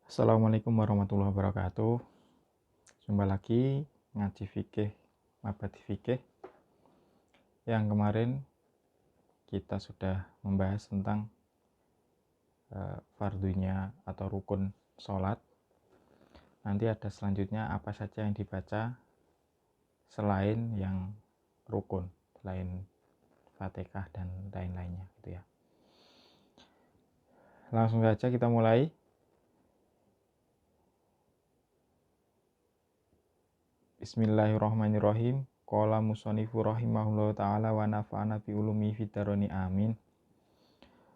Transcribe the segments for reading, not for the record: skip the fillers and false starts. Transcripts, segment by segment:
Assalamualaikum warahmatullahi wabarakatuh. Jumpa lagi ngaji fikih mabadi fikih. Yang kemarin kita sudah membahas tentang fardunya atau rukun sholat. Nanti ada selanjutnya apa saja yang dibaca selain yang rukun, selain Fatihah dan lain-lainnya gitu ya. Langsung saja kita mulai. Bismillahirrahmanirrahim. Qala musanifu rahimahullahu ta'ala wa nafa'ana bi ulumi fid daroni amin.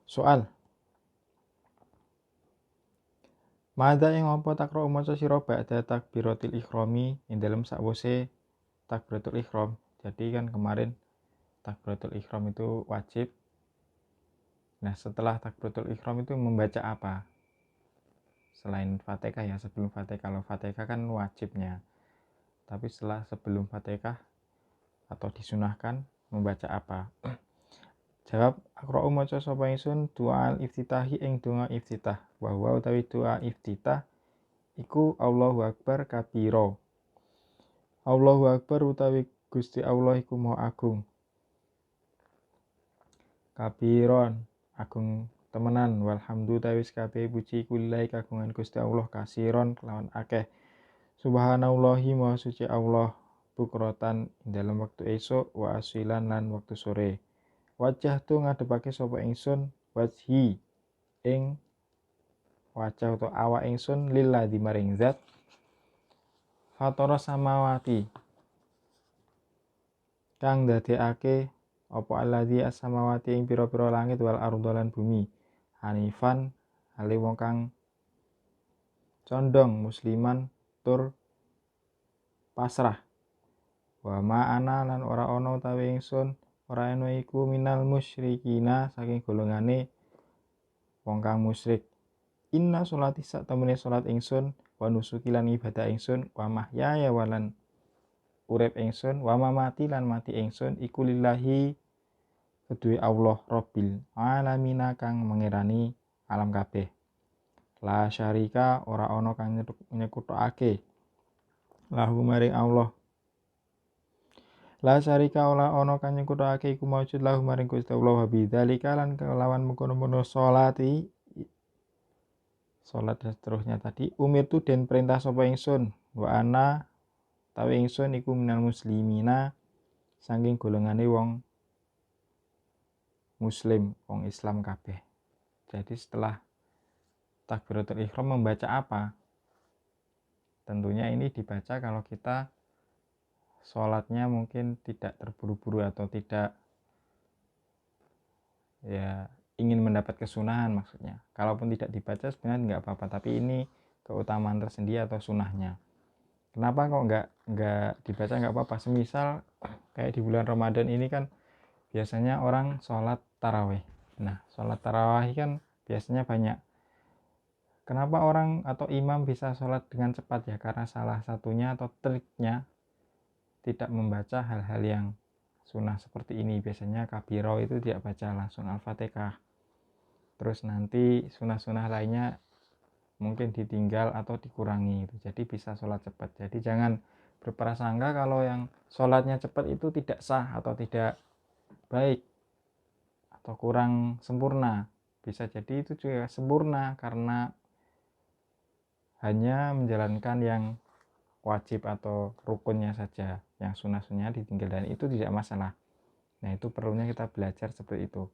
Soal. Mada ing apa takra maca sira ba'da takbiratul ikhrami ing dalem sakwise takbiratul ihram. Jadi kan kemarin takbiratul ihram itu wajib. Nah, setelah takbiratul ihram itu membaca apa? Selain Fatihah ya, sebelum Fatihah. Kalau Fatihah kan wajibnya. Tapi sebelum Fatihah atau disunahkan membaca apa? Jawab, akra'u maca sapa ingsun doa iftitahi ing donga iftitah. Wa utawi doa iftitah iku Allahu Akbar kabira. Allahu Akbar utawi Gusti Allah iku Maha Agung. Kabiron agung temenan walhamdu tawis kabeh puji kulillahi kagungan Gusti Allah kasiron kelawan akeh. Subhanallahi maha suci Allah bukrotan dalam waktu esok wa asilan lan waktu sore. Wajah tu ngadepake sapa ingsun wajhi ing wajah atau awak ingsun lilladzi maring zat fatara samawati kang dadekake apa alladzi as-samawati ing pira-pira langit wal ardh lan bumi hanifan hale wong kang condong musliman tur pasrah wa ma'ana lan ora ana utawi ingsun ora ana iku minal musyrikina saking golongane wong kang musyrik. Inna sholati sak temene salat ingsun wa nusuki lan ibadah ingsun wa mahyaya walan urip ingsun wa mamati lan mati ingsun iku lillahi kedue Allah Rabbil alamina kang mengirani alam kabeh. La syarika ora ana kang nyekutake lahu maring Allah. La syarika ora ana kang nyekutake iku maujud lahu maring Gusti Allah wa bidzalika lan kelawan mengkono-mengkono salat dan seterusnya tadi umir tu den perintah sapa ingsun wa ana tawi ingsun iku minal muslimina saking golongane wong muslim, wong Islam kabeh. Jadi setelah takbiratul ihram membaca apa? Tentunya ini dibaca kalau kita sholatnya mungkin tidak terburu-buru atau tidak ya ingin mendapat kesunahan maksudnya. Kalaupun tidak dibaca sebenarnya nggak apa-apa, tapi ini keutamaan tersendiri atau sunahnya. Kenapa kok nggak dibaca nggak apa-apa? Semisal kayak di bulan Ramadan ini kan biasanya orang sholat tarawih. Nah, sholat tarawih kan biasanya banyak. Kenapa orang atau imam bisa sholat dengan cepat ya? Karena salah satunya atau triknya tidak membaca hal-hal yang sunnah seperti ini. Biasanya kabiro itu tidak baca langsung Al-Fatihah. Terus nanti sunnah-sunnah lainnya mungkin ditinggal atau dikurangi gitu. Jadi bisa sholat cepat. Jadi jangan berprasangka kalau yang sholatnya cepat itu tidak sah atau tidak baik atau kurang sempurna. Bisa jadi itu juga sempurna karena hanya menjalankan yang wajib atau rukunnya saja, yang sunnah-sunnahnya ditinggal dan itu tidak masalah. Nah, itu perlunya kita belajar seperti itu.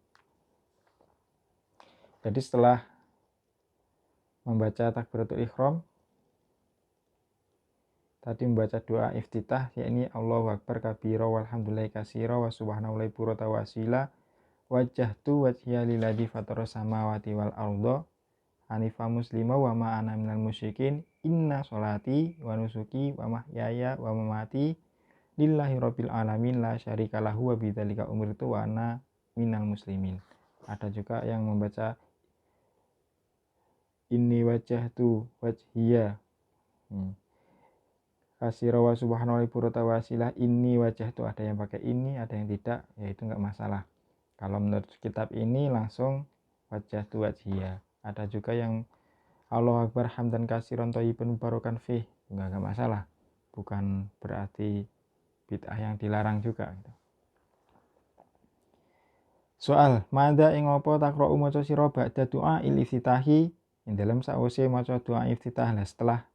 Jadi setelah membaca takbiratul ihram tadi membaca doa iftitah yakni Allahu Akbar kabira walhamdulillahi katsira wa subhanallahi burata wasila wajjahtu wajhiya lilladzi fatara samawati wal ardha hanifa muslima wa ma ana minal musyrikin inna sholati wa nusuki wa mahyaya wa mamati lillahi rabbil alamin la syarika lahu wa bidzalika umirtu wa ana minal muslimin. Ada juga yang membaca inni wajjahtu wajhiya kasira wa subhanallahi burata wasilah inni wajjahtu, ada yang pakai ini ada yang tidak, ya itu enggak masalah. Kalau menurut kitab ini langsung wajjahtu wajhiya. Ada juga yang Allahu Akbar hamdan katsiran thayyiban mubarakan fih, enggak masalah, bukan berarti bid'ah yang dilarang juga gitu. Soal mada ing apa takra'u maca sira ba'da doa il iftitahi ing dalam sause maca doa iftitah. Nah setelah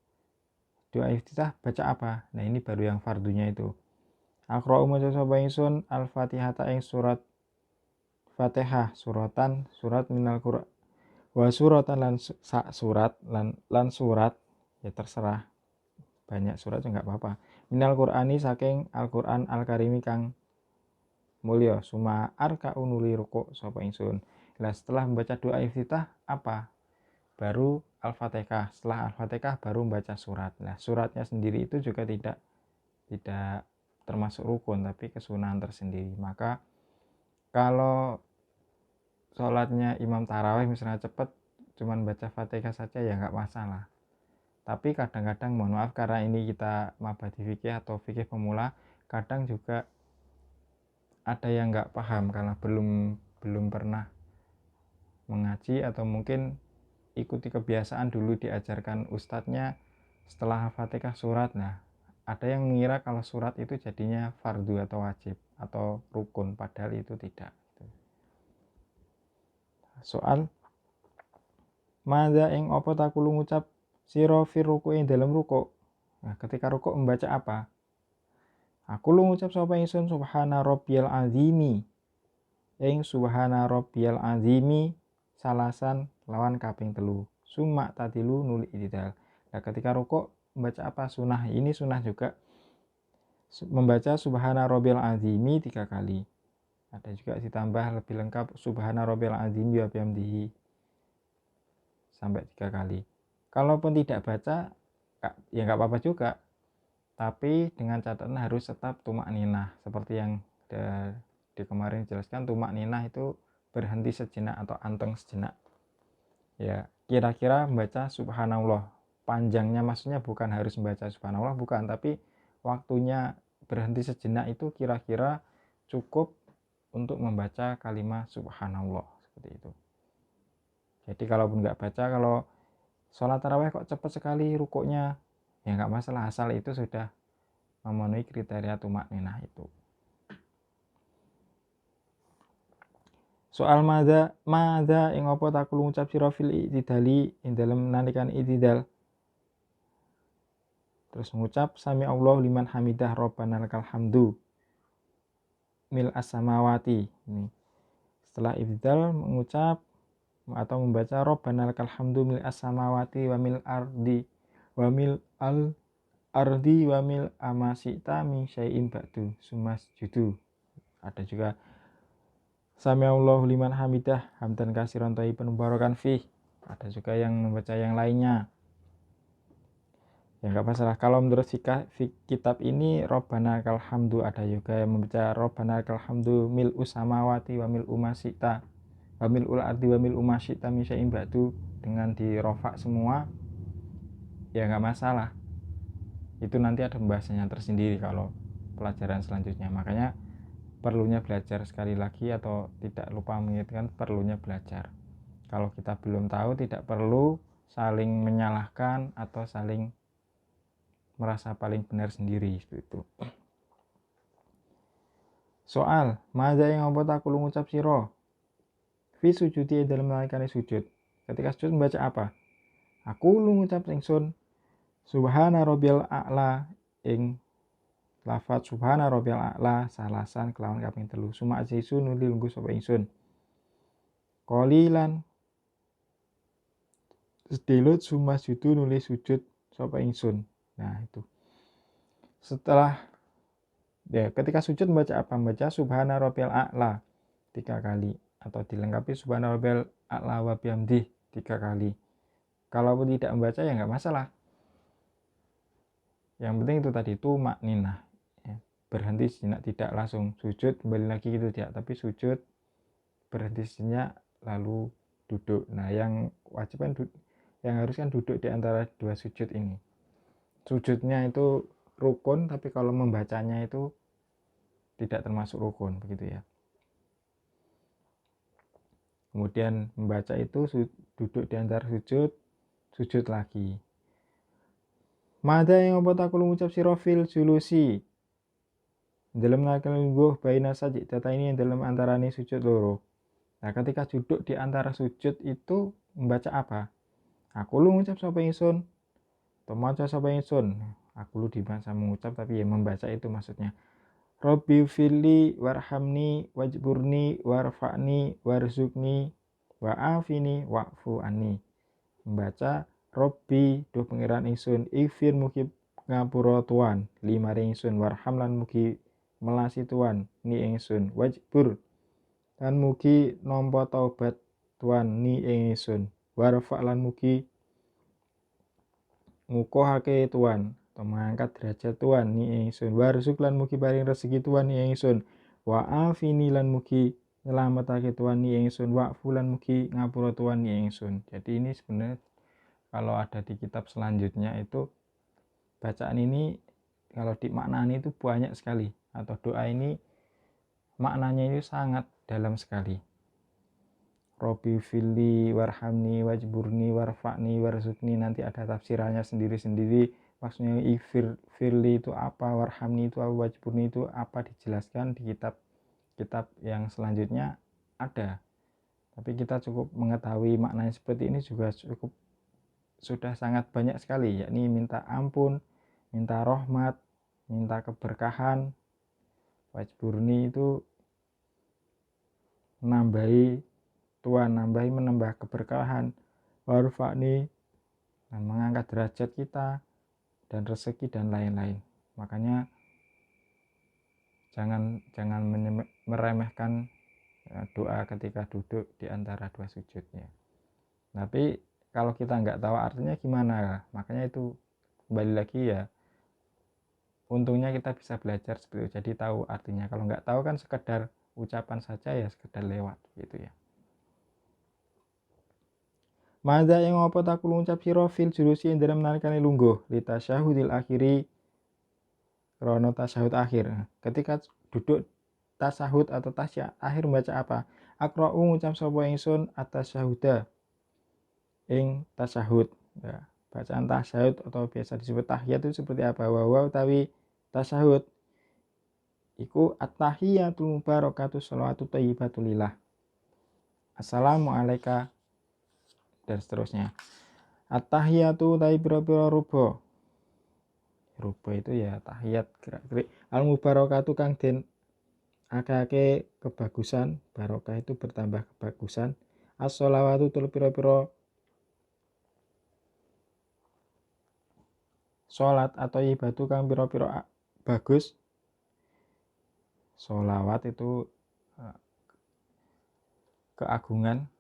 doa iftitah baca apa? Nah ini baru yang fardunya itu. Aqra'u maca sapa ingsun al-Fatihata ing surat Fatihah, suratan surat minal Qur'an wa suratan lan sak surat lan surat, ya terserah, banyak surat juga enggak apa-apa. Minal Qur'ani saking Al-Qur'an Al-Karimi kang mulya. Suma arka unuli ruku sapa ingsun. Lah setelah membaca doa iftitah apa? Baru Al-Fatihah. Setelah Al-Fatihah baru membaca surat. Nah, suratnya sendiri itu juga tidak termasuk rukun tapi kesunahan tersendiri. Maka kalau sholatnya imam tarawih misalnya cepat cuman baca Fatihah saja ya nggak masalah. Tapi kadang-kadang mohon maaf karena ini kita mabadi fikih atau fikih pemula, kadang juga ada yang nggak paham karena belum pernah mengaji atau mungkin ikuti kebiasaan dulu diajarkan ustadznya setelah Fatihah surat. Nah, ada yang mengira kalau surat itu jadinya fardu atau wajib atau rukun, padahal itu tidak. Soal madza ing apa takulu ngucap sira fir ruku'i dalam rukuk. Nah, ketika rukuk membaca apa? Aku lu ngucap sapa ingsun subhana rabbiyal azimi. Ing subhana rabbiyal azimi salasan lawan kaping telu. Summa tatilu nuli ididal. Nah, ketika rukuk membaca apa? Sunah. Ini sunah juga membaca subhana rabbiyal azimi 3 kali. Ada juga ditambah lebih lengkap subhana rabbiyal azimi wa bihamdihi sampai 3 kali. Kalaupun tidak baca ya nggak apa-apa juga, tapi dengan catatan harus tetap tumak ninah seperti yang di kemarin jelaskan. Tumak ninah itu berhenti sejenak atau anteng sejenak, ya kira-kira membaca subhanallah. Panjangnya maksudnya bukan harus membaca subhanallah, bukan, tapi waktunya berhenti sejenak itu kira-kira cukup untuk membaca kalimat subhanallah, seperti itu. Jadi kalaupun nggak baca, kalau sholat tarawih kok cepat sekali rukuknya, ya nggak masalah asal itu sudah memenuhi kriteria tumak ninah itu. Soal madza ing apa takulu ngucap sira fil i'tidali ing dalem nalikan i'tidal. Terus mengucap sami Allah liman hamidah rabbana lakal hamdu mil as-samawati. Ini setelah i'tidal mengucap atau membaca rabbana lakal hamdu mil as-samawati wa mil ardi wa mil al ardi wa mil amasita min syai'in ba'du sumas judu. Ada juga sami Allahu liman hamidah hamdan katsiran thayyiban mubarakan fih. Ada juga yang membaca yang lainnya, ya nggak masalah. Kalau menurut kitab ini Rabbana lakal hamdu, ada juga yang membaca Rabbana lakal hamdu mil usamawati wa mil umasita wa mil ul ardi wa mil umasita min syai'in ba'du dengan di rofa semua, ya nggak masalah. Itu nanti ada pembahasannya tersendiri kalau pelajaran selanjutnya. Makanya perlunya belajar sekali lagi, atau tidak lupa mengingatkan perlunya belajar. Kalau kita belum tahu, tidak perlu saling menyalahkan atau saling merasa paling benar sendiri, seperti itu. Soal madza yang apa takulu ngucap sira fi sujudi dalam nalikane sujud. Ketika sujud membaca apa? Aku lu ngucap ingsun subhana rabbiyal a'la ing lafaz subhana rabbiyal a'la salasan kelawan kaping telu. Suma ajisu nuli lungguh sapa ingsun qalilan sedelut suma judu nuli sujud sapa ingsun. Nah itu setelah ketika sujud membaca apa? Membaca subhana rabbiyal a'la 3 kali atau dilengkapi subhana rabbiyal a'la wa bihamdih 3 kali. Kalaupun tidak membaca ya nggak masalah. Yang penting itu tadi tumak ninah, ya. Berhenti sejenak, tidak langsung sujud kembali lagi gitu tidak, tapi sujud berhenti sejenak lalu duduk. Nah yang wajib kan yang harus kan duduk di antara dua sujud ini. Sujudnya itu rukun, tapi kalau membacanya itu tidak termasuk rukun, begitu ya. Kemudian membaca itu duduk di antara sujud, sujud lagi. Mada yang apa takulu ngucap sira fil julusi dalam nakal lungguh baina sajid data ini dalam antarane sujud loro. Nah, ketika duduk di antara sujud itu membaca apa? Aku lu ngucap sapa ingsun, atau maca sapa ingsun. Aku lu dibaca mengucap tapi ya membaca itu maksudnya. Robbi fili warhamni wajburni warfa'ni warzukni wa'afini wa'fu anni. Membaca Robbi do pengiran ingsun ifir mugi ngapura tuan lima ingsun warham lan mugi melasi tuan ni ingsun wajbur lan mugi nampa taubat tuan ni ingsun warfa lan mugi ngukuhake tuan atau mengangkat derajat tuan ni ingsun warzuk lan mugi paring rezeki tuan ni ingsun wa'afini lan mugi nyelametake tuan ni ingsun wa'fu lan mugi ngapura tuan ni ingsun. Jadi ini sebenarnya kalau ada di kitab selanjutnya itu bacaan ini kalau dimaknani itu banyak sekali, atau doa ini maknanya itu sangat dalam sekali. Robbi fili warhamni wajburni warfa'ni warzukni, nanti ada tafsirannya sendiri-sendiri. Maksudnya firli itu apa, warhamni itu apa, wajburni itu apa, dijelaskan di kitab yang selanjutnya ada. Tapi kita cukup mengetahui maknanya seperti ini juga cukup sudah sangat banyak sekali, yakni minta ampun, minta rahmat, minta keberkahan. Wajburni itu menambahi Tuhan, menambah keberkahan. Warfa'ni dan mengangkat derajat kita dan rezeki dan lain-lain. Makanya jangan meremehkan doa ketika duduk di antara dua sujudnya. Tapi kalau kita nggak tahu artinya gimana? Makanya itu kembali lagi ya, untungnya kita bisa belajar seperti itu, jadi tahu artinya. Kalau nggak tahu kan sekedar ucapan saja ya, sekedar lewat gitu ya. Mada yang apa takul ngucap sira fil julusi dalam nalikane lungguh li tasyahudil akhiri krono tasyahud akhir. Ketika duduk tasyahud atau tasyahud akhir membaca apa? Aqra'u ngucap sapa ingsun at-tasyahuda ing tasyahud. Ya, bacaan tasyahud atau biasa disebut tahiyat itu seperti apa? Wa utawi tasyahud iku at-tahiyatu mubarakatu sholawatu thayyibatu lillah. Assalamu alayka dan seterusnya. At-tahiyatu ta'i pira-pira ruba. Ruba itu ya tahiyat gerak-gerik. Al-mubarakatu kang den akeh kebagusan, barokah itu bertambah kebagusan. As-sholawatu tul pira-pira salat atau ibadah kang pira-pira bagus. Sholawat itu keagungan.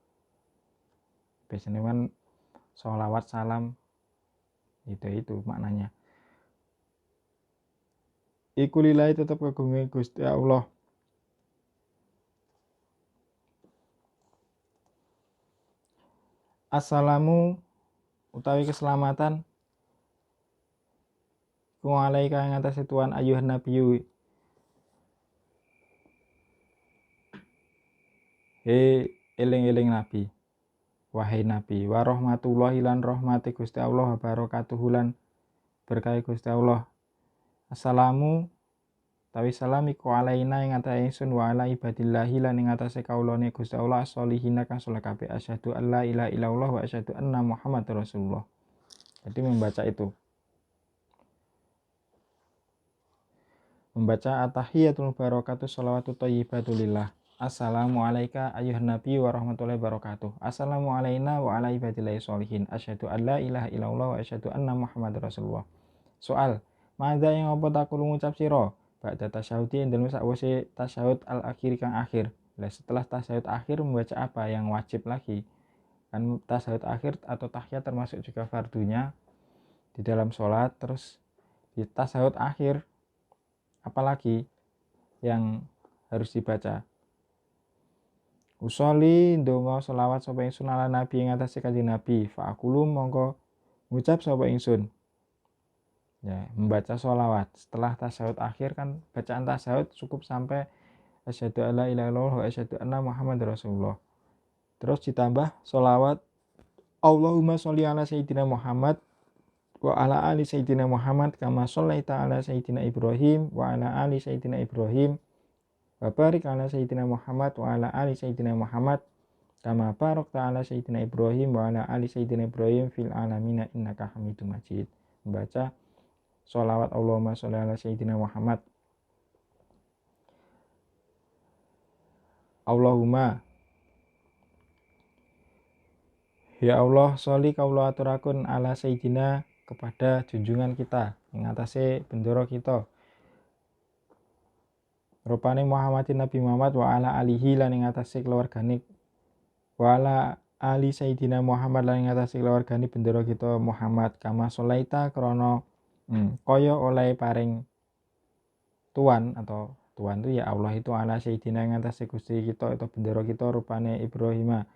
Biasanya kan sholawat salam itu maknanya. Iku lillahi tetap keagungan Gusti Allah. Assalamu utawi keselamatan ku alaika ing atase Tuhan ayuhan nabiyyu. Eling-eling nabi. Wahai nabi, wa rahmatullahi lan rahmati Gusti Allah, barakatuhu lan berkahi Gusti Allah. Assalamu tawi salam iku alaina ing atase ingsun wa ala ibadillahi lan ing atase kaulane Gusti Allah sholihina kang saleh kabeh. Asyhadu alla ilaha illallah wa asyhadu anna Muhammadar Rasulullah. Jadi membaca itu. Membaca at-tahiyatul barakatuh sholawatu thayyibatu lillah. Assalamu alayka ayuhan nabi wa rahmatullahi wabarakatuh. Assalamu alayna wa ala ibadillahi sholihin. Asyhadu an la ilaha illallah wa asyhadu anna Muhammadar Rasulullah. Soal, madza yang apa takulu ngucap sira? Ba'da tasyahudi dalam sakwise tasyahud al-akhir kang akhir. Nah, setelah tasyahud akhir membaca apa yang wajib lagi? Kan tasyahud akhir atau tahiyat termasuk juga fardunya di dalam sholat. Terus di tasyahud akhir apalagi yang harus dibaca? Usolli ndonga selawat sapa ingsun ala nabi ing atase kanjeng nabi. Fa'aqulu mongko ngucap sapa ingsun. Ya, membaca sholawat setelah tasyahud akhir kan bacaan tasyahud cukup sampai asyhadu alla ilaha illallah wa asyhadu anna Muhammadar Rasulullah. Terus ditambah sholawat Allahumma sholli ala sayyidina Muhammad wa ala ali sayyidina Muhammad kama shallaita ala sayyidina Ibrahim wa ala ali sayyidina Ibrahim wa barik ala sayyidina Muhammad wa ala ali sayyidina Muhammad kama barakta ala sayyidina Ibrahim wa ala ali sayyidina Ibrahim fil alamin innaka Hamidum Majid. Membaca sholawat Allahumma sholli ala sayyidina Muhammad. Allahumma, ya Allah, sholli kaula aturaken ala sayyidina kepada junjungan kita ngatasi bendera kita rupane Muhammadin Nabi Muhammad wa ala alihi lan ngatasi keluargane wa ala ali sayyidina Muhammad lan ngatasi keluargane bendera kita Muhammad kama sholaita krana kaya oleh paring tuan atau tuan itu ya Allah itu ala sayyidina ngatasi Gusti kita atau bendera kita rupane Ibrahim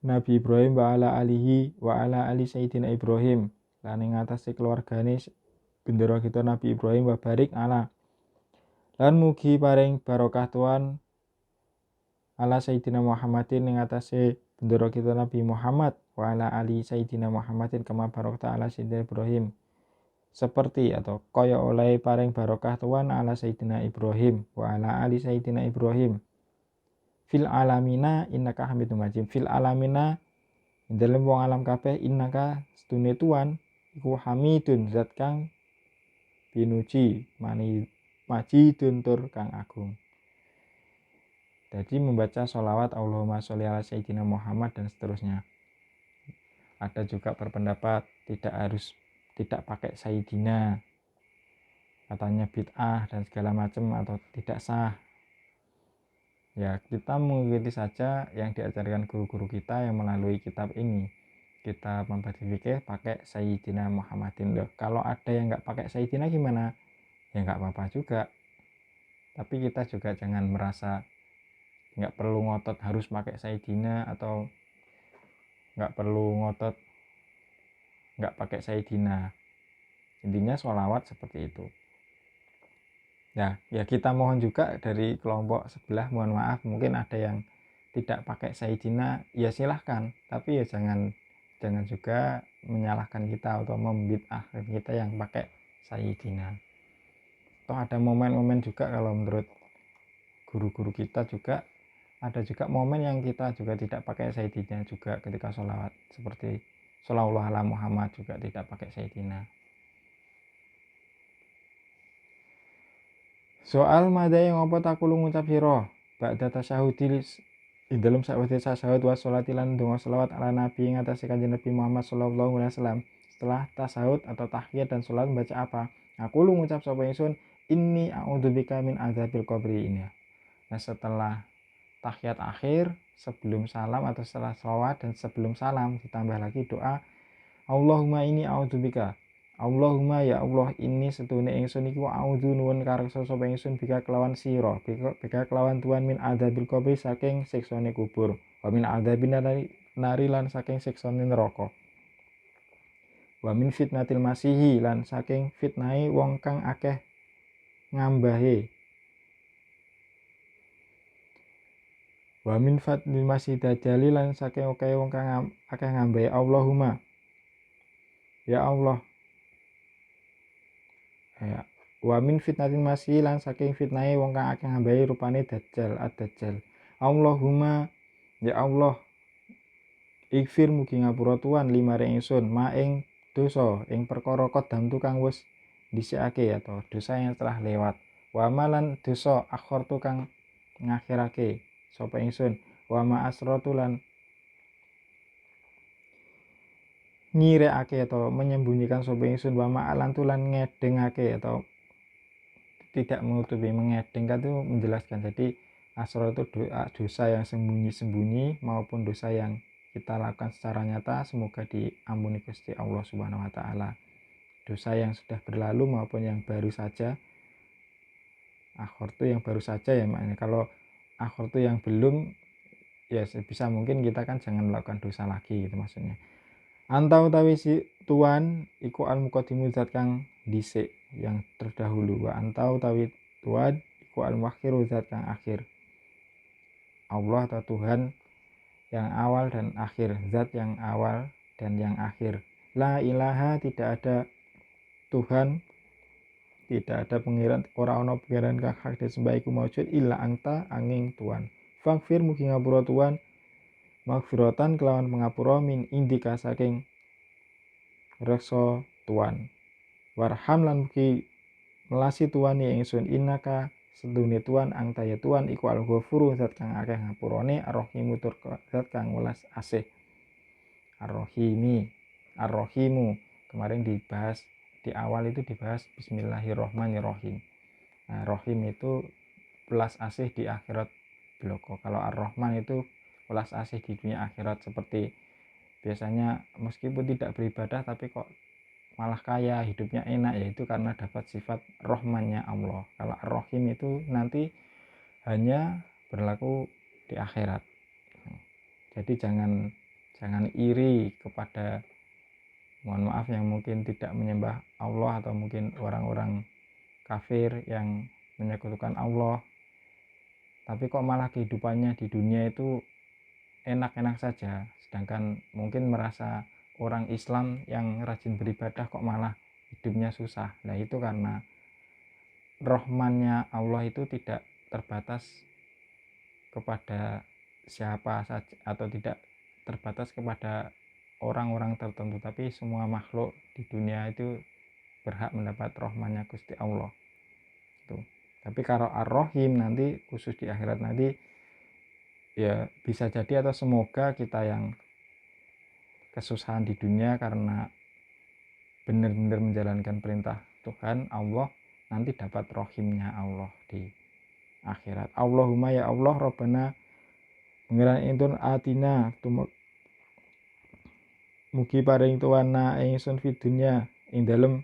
Nabi Ibrahim wa ala alihi wa ala ali sayyidina Ibrahim lan ngatasi keluargane bendera kita Nabi Ibrahim wa barik ala lan mugi paring barokah Tuhan ala sayyidina Muhammadin ing atase bendera kita Nabi Muhammad wa ala ali sayyidina Muhammadin kama barokta ala sayyidina Ibrahim seperti atau kaya oleh paring barokah Tuhan ala sayyidina Ibrahim wa ala ali sayyidina Ibrahim fil alamina innaka Hamidum Majid. Fil alamina dalam wong alam kabeh innaka sedune Tuhan iku Hamidun zat kang pinuji Majidun tur kang agung. Jadi membaca sholawat Allahumma sholli ala sayyidina Muhammad dan seterusnya. Ada juga berpendapat tidak pakai sayyidina, katanya bid'ah dan segala macam atau tidak sah. Ya kita mengikuti saja yang diajarkan guru-guru kita yang melalui kitab ini. Kita membaca fikih pakai sayyidina Muhammadin. Loh, kalau ada yang nggak pakai sayyidina gimana? Ya nggak apa-apa juga. Tapi kita juga jangan merasa nggak perlu ngotot harus pakai sayyidina atau nggak perlu ngotot nggak pakai sayyidina. Intinya sholawat seperti itu. Ya kita mohon juga dari kelompok sebelah, mohon maaf mungkin ada yang tidak pakai sayyidina, ya silahkan. Tapi ya jangan juga menyalahkan kita atau membid'ahkan kita yang pakai sayyidina. Toh ada momen-momen juga kalau menurut guru-guru kita juga ada juga momen yang kita juga tidak pakai sayyidina juga ketika sholawat, seperti sholawat ala Muhammad juga tidak pakai sayyidina. Soal mada yang apa takulu ngucap sira ba'da tasyahudi ing dalem sakwise tasyahud wa sholati lan donga selawat ala nabi ing atase Kanjeng Nabi Muhammad sallallahu alaihi wasallam. Setelah tasyahud atau tahiyat dan salat baca apa? Aku lu ngucap sapa ingsun inni a'udzubika min adzabil qabri ini. Nah setelah tahiyat akhir sebelum salam atau setelah sholawat dan sebelum salam ditambah lagi doa Allahumma inni a'udzubika. Allahumma ya Allah ini setune ingsun iku a'udzu nuwun kareksa sapa ingsun bika kelawan sira bika kelawan Tuhan min adzabil qabri saking siksane kubur wa min adzabin nari lan saking siksane neraka wa min fitnatil masihi lan saking fitnahe wong kang akeh ngambahe wa min fatil masih dajjali lan saking akeh wong kang akeh ngambahe Allahumma ya Allah ya wa min fitnatin masih lan saking fitnahe wong kang akeh ngambahi rupane dajjal ad-dajjal Allahumma ya Allah ikfir mugi ngapura Tuhan limare ingsun ma ing dosa ing perkara kodam tu kang wis dhisikake atau dosa yang telah lewat wa malan dosa akhirtu kang ngakhirake sapa ingsun wa ma asratu lan nyirekake atau menyembunyikan sapa ingsun wa ma'alan tulan ngedengake atau tidak menutupi. Mengedengkan itu menjelaskan, jadi asrar itu dosa yang sembunyi-sembunyi maupun dosa yang kita lakukan secara nyata semoga diampuni Gusti Allah Subhanahu wa taala. Dosa yang sudah berlalu maupun yang baru saja. Akhir itu yang baru saja ya maknanya. Kalau akhir itu yang belum ya bisa mungkin kita kan jangan melakukan dosa lagi gitu maksudnya. Antau tawi si tuan iku al muqaddimu zat kang dhisik yang terdahulu wa antau tawi tuan iku al muakhiru zat kang akhir. Allah atau Tuhan yang awal dan akhir, zat yang awal dan yang akhir. La ilaha, tidak ada Tuhan, tidak ada pengiran, ora ono pengiran kang hak disembah iku maujud illa anta, angin Tuhan. Faghfir, mugi ngapura Tuhan, maghfiratan kelawan pengapura min indika saking reksa Tuhan. Warham, lan mugi melasi Tuhan ya ingsun, innaka sedune Tuhan angta ya Tuhan iku al-ghafuru, zat kang akeh ngapurane, ar-rahimu tur zat kang welas asih. Ar-rahimu kemarin dibahas di awal itu dibahas bismillahirrohmanirrohim. Nah, rohim itu welas asih di akhirat bloko. Kalau ar-rahman itu welas asih di dunia akhirat, seperti biasanya meskipun tidak beribadah tapi kok malah kaya, hidupnya enak, yaitu karena dapat sifat rohmannya Allah. Kalau ar-rahim itu nanti hanya berlaku di akhirat. Jadi jangan iri kepada, mohon maaf, yang mungkin tidak menyembah Allah atau mungkin orang-orang kafir yang menyekutukan Allah, tapi kok malah kehidupannya di dunia itu enak-enak saja, sedangkan mungkin merasa orang Islam yang rajin beribadah kok malah hidupnya susah. Nah, itu karena rahmannya Allah itu tidak terbatas kepada siapa saja atau tidak terbatas kepada orang-orang tertentu, tapi semua makhluk di dunia itu berhak mendapat rahmannya Gusti Allah itu. Tapi kalau ar-rahim nanti khusus di akhirat nanti, ya bisa jadi atau semoga kita yang kesusahan di dunia karena benar-benar menjalankan perintah Tuhan Allah nanti dapat rahimnya Allah di akhirat. Allahumma ya Allah Rabbana pengiran intun atina mugi paring tuwana ingsun fid dunya ing dalem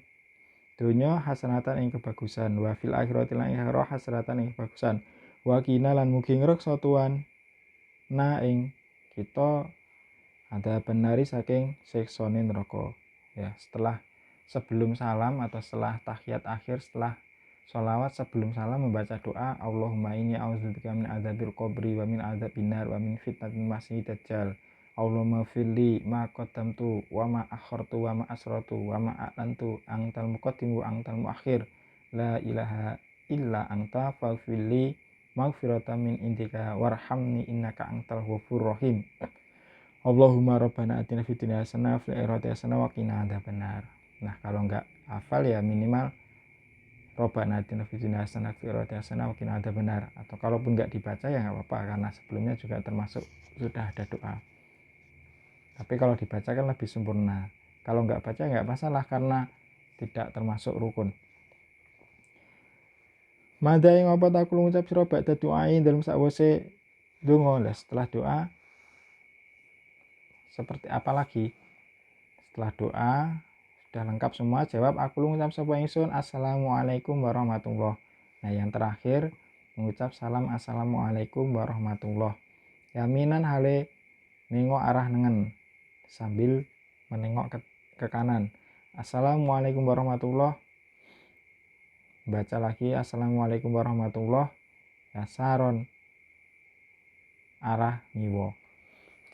donya hasanatan ing kebagusan, wa fil akhirati lan ing akhirah hasanatan ing kebagusan, wa qina lan mugi ngreksa tuan na ing kita ada benari saking siksane neraka. Ya, sebelum salam atau setelah tahiyat akhir, setelah sholawat, sebelum salam membaca doa Allahumma inni a'udzubika min adzabil qabri wa min adzabin nar wa min fitnatil masiihid dajjal. Allahumma firli ma qaddamtu wa ma akhartu wa ma asratu wa ma a'lantu antal muqaddim wa antal muakhir la ilaha illa anta faghfirli maghfiratan min indika warhamni innaka antal ghafurur rahim. Allahumma rabbana atina fid dunya hasanah wa fil akhirati hasanah wa qina adzabannar. Nah, kalau nggak hafal ya minimal Rabbana atina fid dunya hasanah wa fil akhirati hasanah wa qina adzabannar. Atau kalaupun nggak dibaca ya nggak apa-apa, karena sebelumnya juga termasuk sudah ada doa. Tapi kalau dibaca kan lebih sempurna. Kalau nggak baca nggak masalah karena tidak termasuk rukun. Mada yang apa tak ngucap sira ba'da doain dalam sakwise donga. Setelah doa seperti apa lagi? Setelah doa sudah lengkap semua, jawab aku ngucap sapa ingsun assalamualaikum warahmatullah. Nah, yang terakhir mengucap salam assalamualaikum warahmatullah. Yaminan hale nengok arah nengen sambil menengok ke kanan. Assalamualaikum warahmatullah. Baca lagi assalamualaikum warahmatullah. Ya, saron arah ngiwo.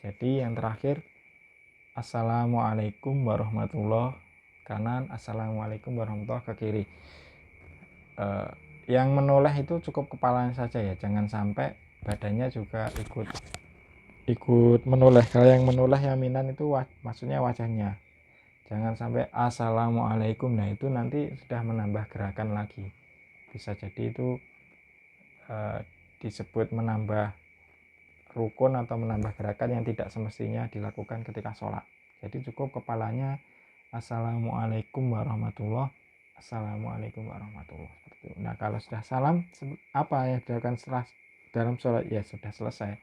Jadi yang terakhir assalamualaikum warahmatullah kanan, assalamualaikum warahmatullah ke kiri. Yang menoleh itu cukup kepalanya saja ya, jangan sampai badannya juga ikut menoleh. Kalau yang menoleh yaminan itu maksudnya wajahnya, jangan sampai assalamualaikum. Nah, itu nanti sudah menambah gerakan lagi, bisa jadi itu disebut menambah rukun atau menambah gerakan yang tidak semestinya dilakukan ketika sholat. Jadi cukup kepalanya assalamualaikum warahmatullah, assalamualaikum warahmatullah. Nah, kalau sudah salam, apa yang dilakukan setelah dalam sholat? Ya sudah selesai,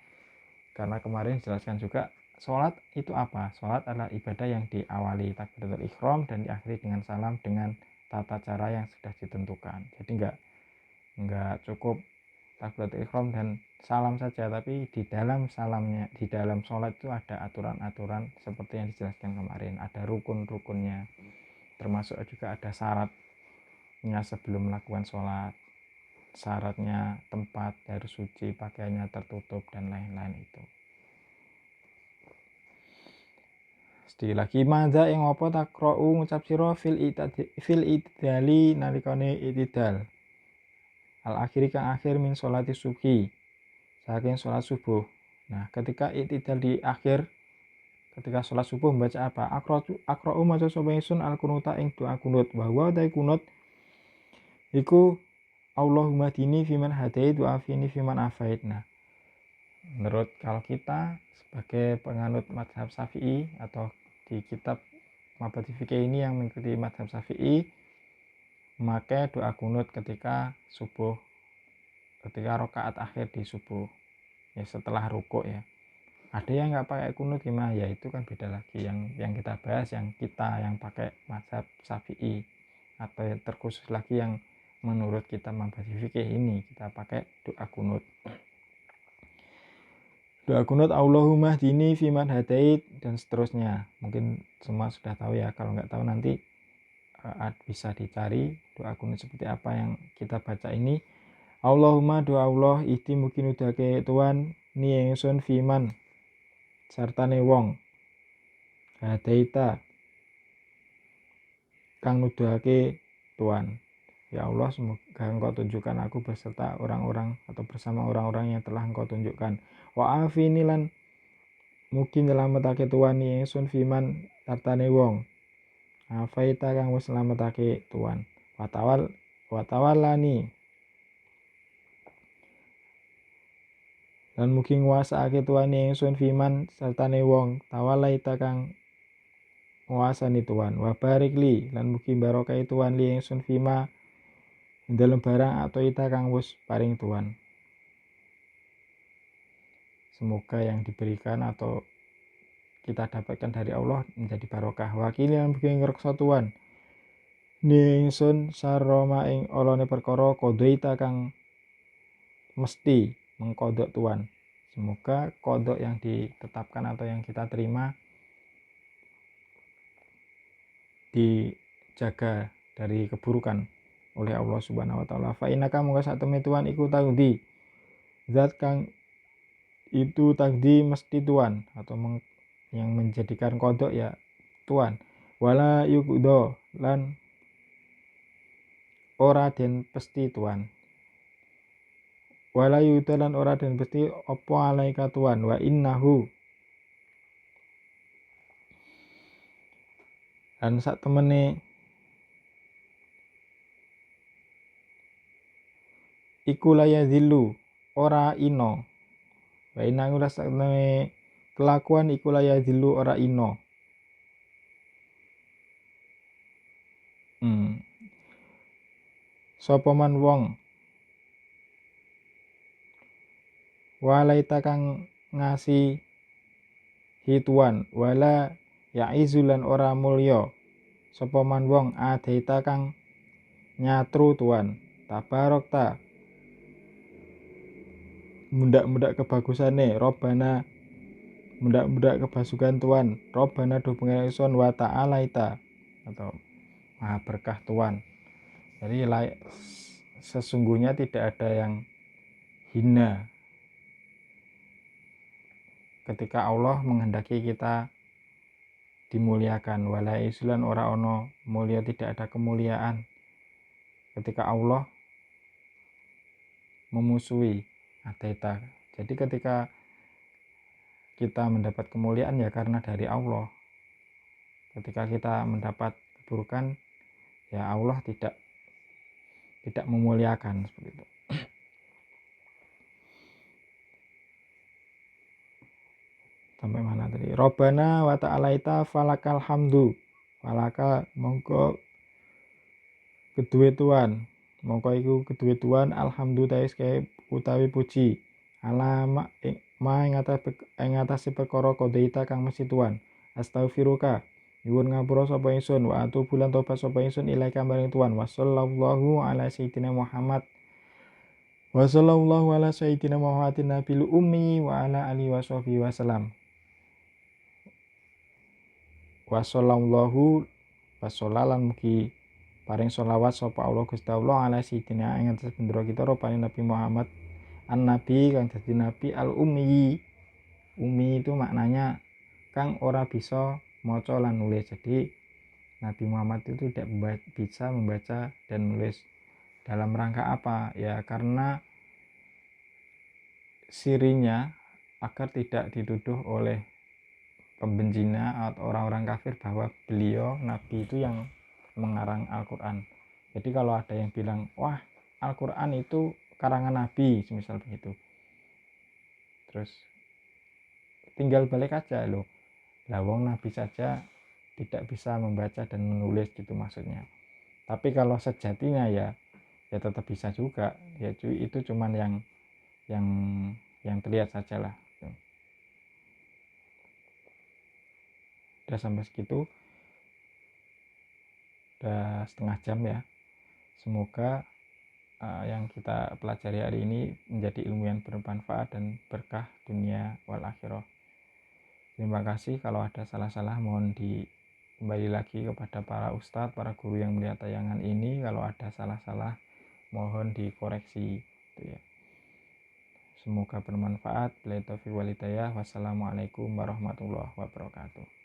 karena kemarin dijelaskan juga sholat itu apa. Sholat adalah ibadah yang diawali takbiratul ihram dan diakhiri dengan salam dengan tata cara yang sudah ditentukan. Jadi enggak cukup takbiratul ihram dan salam saja, tapi di dalam salamnya, di dalam sholat itu ada aturan-aturan seperti yang dijelaskan kemarin, ada rukun-rukunnya, termasuk juga ada syaratnya sebelum melakukan sholat, syaratnya tempat harus suci, pakaiannya tertutup dan lain-lain itu. Sedikit lagi, madza ing apa takra'u ngucap sira fil itidali nalikane itidal. Al akhiri kang akhir min sholati subhi, saking sholat subuh. Nah, ketika itidal di akhir, ketika sholat subuh membaca apa? Akra'u maca sapa ingsun al kunuta ing doa kunut. Bahwa ta kunut iku Allahumma dini fiman hadait wa afini fiman afait. Nah, menurut kalau kita sebagai penganut mazhab Syafi'i atau di kitab Mabadi Fikih ini yang mengikuti mazhab Syafi'i, memakai doa kunut ketika subuh, ketika rakaat akhir di subuh, ya setelah rukuk ya. Ada yang nggak pakai kunut gimana? Ya itu kan beda lagi. Yang kita bahas yang pakai mazhab Syafi'i, atau yang terkhusus lagi yang menurut kita Mabadi Fikih ini kita pakai doa kunut. Doa kunut Allahumma dini fiman hadait dan seterusnya. Mungkin semua sudah tahu ya. Kalau nggak tahu nanti bisa dicari doa kunut seperti apa yang kita baca ini. Allahumma doa Allah ihdi mungkin udake Tuhan ni ingsun fiman sartane wong hadaita kang nuduhake Tuhan. Ya Allah, semoga Engkau tunjukkan aku beserta orang-orang atau bersama orang-orang yang telah Engkau tunjukkan. Wa afini lan mugi nyelametake Tuhan ni ingsun fiman sartane wong afaita kang wis nyelametake Tuhan. Watawallani lan mugi nguwasaake Tuhan ni ingsun fiman sartane wong tawalaita kang nguwasani Tuhan. Wa barik li lan mugi barokah Tuhan li ingsun fima dalam barang atau ita kang wis paring Tuhan. Semoga yang diberikan atau kita dapatkan dari Allah menjadi barokah. Wakili lan mugi ngreksa Tuhan ni ingsun saroma ing olone perkara kodoita kang mesti mengkodok Tuhan. Semoga kodok yang ditetapkan atau yang kita terima dijaga dari keburukan oleh Allah Subhanahu wa taala. Fa innaka mongko satemene Tuhan iku taqdi. Zat kang itu takdi mesti Tuhan atau yang menjadikan kodok ya Tuhan. Wala yuqdo lan ora den pesti Tuhan. Wala yuqdo lan ora den pesti apa alaika Tuhan. Wa innahu lan sak temene iku layazillu ora ino. Wa innahu sak temene kelakuan iku layazillu ora ino. Sapa man wong walaita kang ngasi hituan wala yaizulan ora mulya sapa man wong adaita kang nyatru Tuhan tabarokta mundak-mundak kebagusane robana mundak-mundak kebasukan Tuhan robana do pengen ingsun wa ta'alaita atau maha berkah Tuhan. Jadi sesungguhnya tidak ada yang hina ketika Allah menghendaki kita dimuliakan. Wala isulan ora ono mulia, tidak ada kemuliaan ketika Allah memusuhi adaita. Jadi ketika kita mendapat kemuliaan ya karena dari Allah. Ketika kita mendapat keburukan ya Allah tidak memuliakan seperti itu. Sampai mana tadi? Robbana wa ta'alaita falakal hamdu. Falaka mongko kedue Tuhan. Mongko iku kedue Tuhan alhamdulillah kaya utawi puji. Alama ing atase perkara kodeita kang mesti Tuhan. Astaghfiruka. Nyuwun ngapura sapa ingsun wa atubu lan tobat sapa ingsun ilaika maring Tuhan. Wassallallahu ala sayyidina Muhammad. Wassallallahu ala sayyidina Muhammadin nabil ummi wa ala alihi washabihi wasallam. Wassallallahu wasallalan mugi paring sholawat sapa Allah Gusti Allah ala sayyidina ing atas bendera kita rupane Nabi Muhammad an-nabi kang dadi nabi al-ummi. Ummi itu maknanya kang ora bisa maca lan nulis. Jadi Nabi Muhammad itu tidak bisa membaca dan menulis. Dalam rangka apa? Ya karena sirinya agar tidak dituduh oleh pembencinya atau orang-orang kafir bahwa beliau Nabi itu yang mengarang Al-Quran. Jadi kalau ada yang bilang, wah Al-Quran itu karangan Nabi, misal begitu, terus tinggal balik aja loh, lawang Nabi saja tidak bisa membaca dan menulis gitu maksudnya. Tapi kalau sejatinya ya tetap bisa juga ya cuy, itu cuman yang yang terlihat saja lah. Udah sampai segitu, udah setengah jam ya. Semoga yang kita pelajari hari ini menjadi ilmu yang bermanfaat dan berkah dunia wal akhirah. Terima kasih. Kalau ada salah-salah mohon kembali lagi kepada para ustadz, para guru yang melihat tayangan ini. Kalau ada salah-salah mohon dikoreksi gitu ya. Semoga bermanfaat. Billahi taufiq wal hidayah. Wassalamualaikum warahmatullahi wabarakatuh.